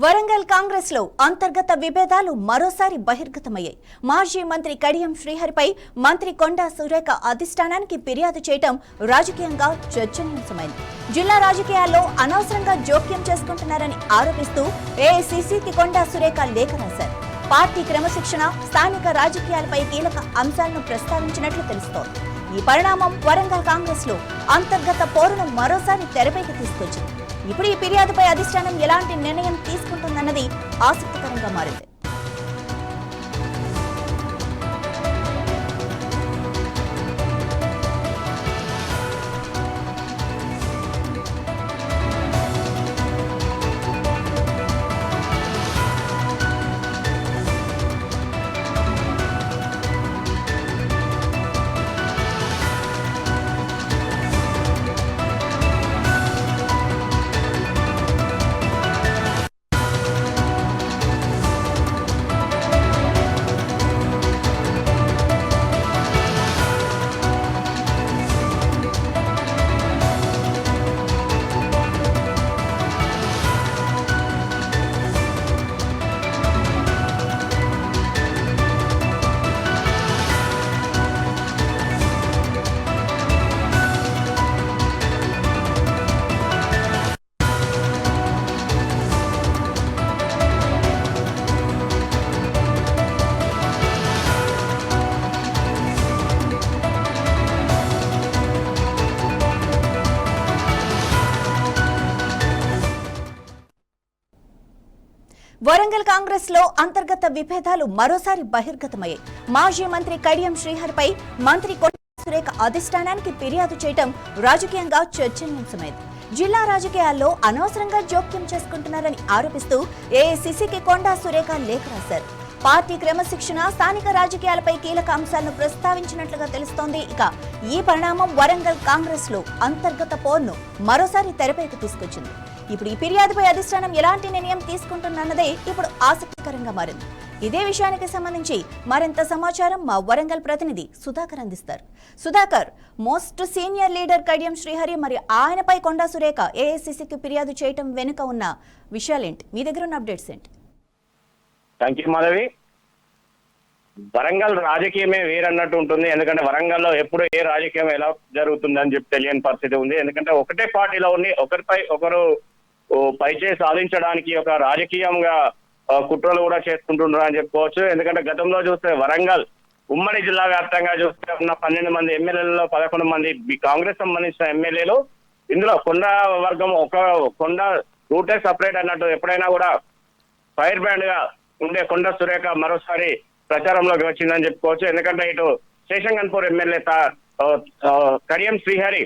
వరంగల్ కాంగ్రెస్ లో అంతర్గత విభేదాలు మరోసారి బహిర్గతమయ్యాయి. మాజీ మంత్రి కడియం శ్రీహరిపై మంత్రి కొండా సురేఖ అధిష్టానానికి ఫిర్యాదు చేయడం రాజకీయంగా చర్చనీయాంశమైంది. జిల్లా రాజకీయాల్లో అనవసరంగా జోక్యం చేసుకుంటున్నారని ఆరోపిస్తూ ఏఐసీసీకి కొండా సురేఖ లేఖ రాశారు. పార్టీ క్రమశిక్షణ, స్థానిక రాజకీయాలపై కీలక అంశాలను ప్రస్తావించినట్లు తెలుస్తోంది. ఈ పరిణామం వరంగల్ కాంగ్రెస్ లో అంతర్గత పోరును మరోసారి తెరపైకి తీసుకొచ్చింది. ఇప్పుడు ఈ ఫిర్యాదుపై అధిష్టానం ఎలాంటి నిర్ణయం తీసుకుంటుందన్నది ఆసక్తికరంగా మారింది. వరంగల్ కాంగ్రెస్ లో అంతర్గత విభేదాలు మరోసారి బహిర్గతమయ్యాయి. మాజీ మంత్రి కడియం శ్రీహరిపై మంత్రి కొండా సురేఖ అధిష్టానానికి ఫిర్యాదు చేయడం రాజకీయంగా చర్చనీయాంశమైంది. జిల్లా రాజకీయాల్లో అనవసరంగా జోక్యం చేసుకుంటున్నారని ఆరోపిస్తూ ఏఐసీసీకి కొండా సురేఖ లేఖ రాశారు. పార్టీ క్రమశిక్షణ, స్థానిక రాజకీయాలపై కీలక అంశాలను ప్రస్తావించినట్లుగా తెలుస్తోంది. ఇక ఈ పరిణామం వరంగల్ కాంగ్రెస్ లో అంతర్గత పోర్ను మరోసారి తెరపైకి తీసుకొచ్చింది. ఇప్పుడు ఈ ఫిర్యాదుపై అధిష్టానం ఎలాంటి నిర్ణయం తీసుకుంటున్నదే ఇప్పుడు ఆసక్తికరంగా మారింది. ఇదే విషయానికి సంబంధించి మరింత సమాచారం మా వరంగల్ ప్రతినిధి సుధాకర్ అందిస్తారు. Sudhakar, most senior leader Kadiyam Srihari మరి ఆయనపై కొండా సురేఖ ఏఐసీసీకి ఫిర్యాదు చేయటం వెనుక ఉన్న విషయాలేంటి? మీ దగ్గర ఉన్న అప్డేట్స్ ఏంటి? Thank you Madhavi. వరంగల్ రాజకీయమే వేరన్నట్టు ఉంటుంది. ఎందుకంటే వరంగల్లో ఎప్పుడు ఏ రాజకీయం ఎలా జరుగుతుందని చెప్పి తెలియని పరిస్థితి ఉంది. ఎందుకంటే ఒకటే పార్టీలో ఉండి ఒకరిపై ఒకరు పైచే సాధించడానికి ఒక రాజకీయంగా కుట్రలు కూడా చేసుకుంటున్నారు అని చెప్పుకోవచ్చు. ఎందుకంటే గతంలో చూస్తే వరంగల్ ఉమ్మడి జిల్లా వ్యాప్తంగా చూస్తే ఉన్న 12 మంది ఎమ్మెల్యేలలో 11 మంది కాంగ్రెస్ సంబంధించిన ఎమ్మెల్యేలు. ఇందులో కొండా వర్గం కొండా రూటే సపరేట్ అన్నట్టు ఎప్పుడైనా కూడా ఫైర్ బ్రాండ్ గా ఉండే కొండా సురేఖ మరోసారి ప్రచారంలోకి వచ్చిందని చెప్పుకోవచ్చు. ఎందుకంటే ఇటు శేషంగన్పూర్ ఎమ్మెల్యే కడియం శ్రీహరి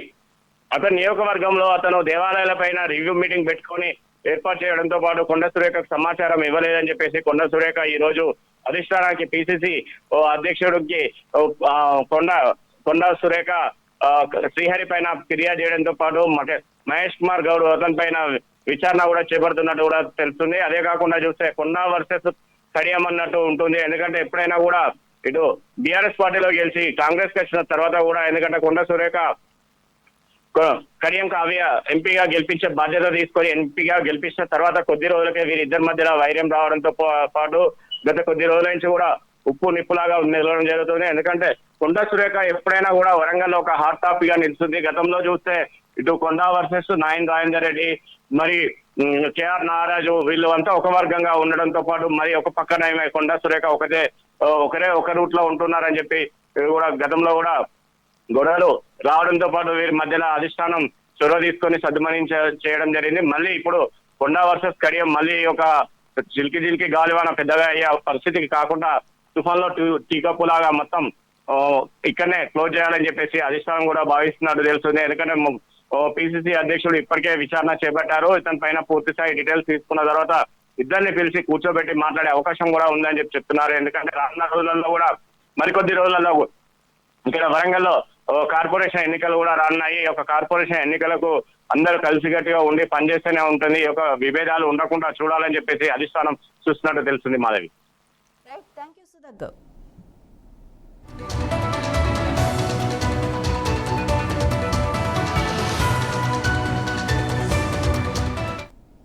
అతని నియోజకవర్గంలో అతను దేవాలయాల పైన రివ్యూ మీటింగ్ పెట్టుకొని ఏర్పాటు చేయడంతో పాటు కొండా సురేఖకు సమాచారం ఇవ్వలేదని చెప్పేసి కొండా సురేఖ ఈ రోజు అధిష్టానానికి పిసిసి అధ్యక్షుడికి కొండా సురేఖ శ్రీహరి పైన ఫిర్యాదు చేయడంతో పాటు మహేష్ కుమార్ గౌడ్ అతని పైన విచారణ కూడా చేపడుతున్నట్టు కూడా తెలుస్తుంది. అదే కాకుండా చూస్తే కొండా వర్సెస్ కడియం అన్నట్టు ఉంటుంది. ఎందుకంటే ఎప్పుడైనా కూడా ఇటు బీఆర్ఎస్ పార్టీలో గెలిచి కాంగ్రెస్ కి వచ్చిన తర్వాత కూడా, ఎందుకంటే కొండా సురేఖ కడియం కావ్య ఎంపీగా గెలిపించే బాధ్యత తీసుకొని ఎంపీగా గెలిపించిన తర్వాత కొద్ది రోజులకే వీరిద్దరి మధ్యలో వైర్యం రావడంతో పాటు గత కొద్ది రోజుల నుంచి కూడా ఉప్పు నిప్పులాగా నిలవడం జరుగుతుంది. ఎందుకంటే కొండా సురేఖ ఎప్పుడైనా కూడా వరంగల్లో ఒక హాట్ టాపిక్ గా నిలుస్తుంది. గతంలో చూస్తే ఇటు కొండా వర్సెస్ నాయన్ రాజేందర్ రెడ్డి, మరి కేఆర్ నాగరాజు వీళ్ళు అంతా ఒక వర్గంగా ఉండడంతో పాటు మరి ఒక పక్కన కొండా సురేఖ ఒకరే ఒక రూట్ లో ఉంటున్నారని చెప్పి కూడా గతంలో కూడా గొడవలు రావడంతో పాటు వీరి మధ్యలో అధిష్టానం చొరవ తీసుకొని సద్దుమణి చేయడం జరిగింది. మళ్ళీ ఇప్పుడు కొండా వర్సెస్ కడియం మళ్ళీ ఒక చిలికి గాలివాన పెద్దగా అయ్యే పరిస్థితికి కాకుండా తుఫాన్లో టీకప్పులాగా మొత్తం ఇక్కడనే క్లోజ్ చేయాలని చెప్పేసి అధిష్టానం కూడా భావిస్తున్నట్టు తెలుస్తుంది. ఎందుకంటే పిసిసి అధ్యక్షుడు ఇప్పటికే విచారణ చేపట్టారు. ఇతని పైన పూర్తి స్థాయి డీటెయిల్స్ తీసుకున్న తర్వాత ఇద్దరిని పిలిచి కూర్చోబెట్టి మాట్లాడే అవకాశం కూడా ఉందని చెప్తున్నారు. ఎందుకంటే రానున్న రోజులలో కూడా మరికొద్ది రోజులలో ఇక్కడ వరంగల్లో కార్పొరేషన్ ఎన్నికలు కూడా రానున్నాయి. ఒక కార్పొరేషన్ ఎన్నికలకు అందరూ కలిసికట్టుగా ఉండి పనిచేస్తూనే ఉంటుంది. ఒక విభేదాలు ఉండకుండా చూడాలని చెప్పేసి అధిష్టానం చూస్తున్నట్టు తెలుస్తుంది మాధవి. Thank you Sudhakar.